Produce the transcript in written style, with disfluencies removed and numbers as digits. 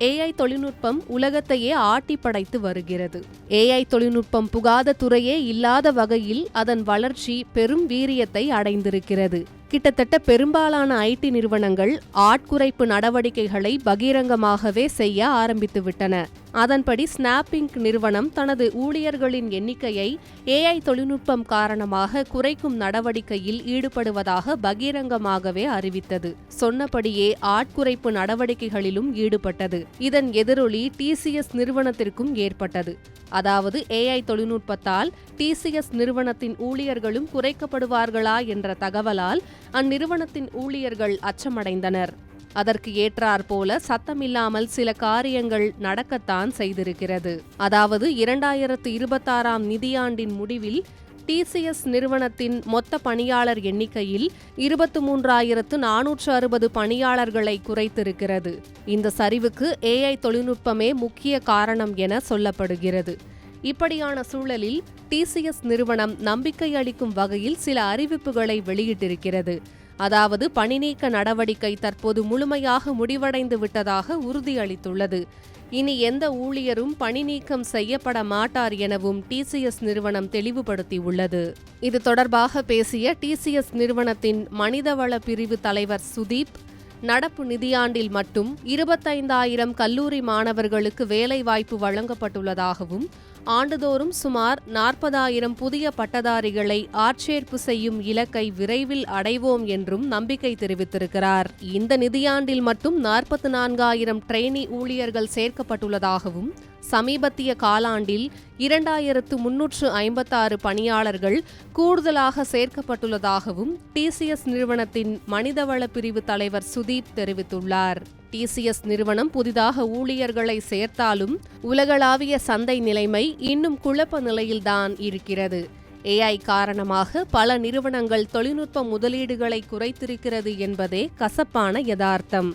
AI தொழில்நுட்பம் உலகத்தையே ஆட்டி படைத்து வருகிறது. AI தொழில்நுட்பம் புகாத துறையே இல்லாத வகையில் அதன் வளர்ச்சி பெரும் வீரியத்தை அடைந்திருக்கிறது. கிட்டத்தட்ட பெரும்பாலான IT நிறுவனங்கள் ஆட்குறைப்பு நடவடிக்கைகளை பகிரங்கமாகவே செய்ய ஆரம்பித்துவிட்டன. அதன்படி ஸ்னாப்பிங் நிறுவனம் தனது ஊழியர்களின் எண்ணிக்கையை AI தொழில்நுட்பம் காரணமாக குறைக்கும் நடவடிக்கையில் ஈடுபடுவதாக பகிரங்கமாகவே அறிவித்தது. சொன்னபடியே ஆட்குறைப்பு நடவடிக்கைகளிலும் ஈடுபட்டது. இதன் எதிரொலி TCS நிறுவனத்திற்கும் ஏற்பட்டது. அதாவது AI தொழில்நுட்பத்தால் TCS நிறுவனத்தின் ஊழியர்களும் குறைக்கப்படுவார்களா என்ற தகவலால் அந்நிறுவனத்தின் ஊழியர்கள் அச்சமடைந்தனர். அதற்கு ஏற்றாற்போல சத்தமில்லாமல் சில காரியங்கள் நடக்கத்தான் செய்திருக்கிறது. அதாவது 2026ஆம் நிதியாண்டின் முடிவில் TCS நிறுவனத்தின் மொத்த பணியாளர் எண்ணிக்கையில் 23,460 பணியாளர்களை குறைத்திருக்கிறது. இந்த சரிவுக்கு AI தொழில்நுட்பமே முக்கிய காரணம் என சொல்லப்படுகிறது. இப்படியான சூழலில் TCS நிறுவனம் நம்பிக்கை அளிக்கும் வகையில் சில அறிவிப்புகளை வெளியிட்டிருக்கிறது. அதாவது பணிநீக்க நடவடிக்கை தற்போது முழுமையாக முடிவடைந்து விட்டதாக உறுதியளித்துள்ளது. இனி எந்த ஊழியரும் பணிநீக்கம் செய்யப்பட மாட்டார் எனவும் TCS நிறுவனம் தெளிவுபடுத்தியுள்ளது. இது தொடர்பாக பேசிய TCS நிறுவனத்தின் மனிதவள பிரிவு தலைவர் சுதீப், நடப்பு நிதியாண்டில் மட்டும் 25,000 கல்லூரி மாணவர்களுக்கு வேலைவாய்ப்பு வழங்கப்பட்டுள்ளதாகவும் ஆண்டுதோறும் சுமார் 40,000 புதிய பட்டதாரிகளை ஆட்சேர்ப்பு செய்யும் இலக்கை விரைவில் அடைவோம் என்றும் நம்பிக்கை தெரிவித்திருக்கிறார். இந்த நிதியாண்டில் மட்டும் 44,000 ட்ரெய்னி ஊழியர்கள் சேர்க்கப்பட்டுள்ளதாகவும் சமீபத்திய காலாண்டில் 2,356 பணியாளர்கள் கூடுதலாக சேர்க்கப்பட்டுள்ளதாகவும் TCS நிறுவனத்தின் மனிதவள பிரிவு தலைவர் சுதீப் தெரிவித்துள்ளார். TCS நிறுவனம் புதிதாக ஊழியர்களை சேர்த்தாலும் உலகளாவிய சந்தை நிலைமை இன்னும் குழப்ப நிலையில்தான் இருக்கிறது. AI காரணமாக பல நிறுவனங்கள் தொழில்நுட்ப முதலீடுகளை குறைத்திருக்கிறது என்பதே கசப்பான யதார்த்தம்.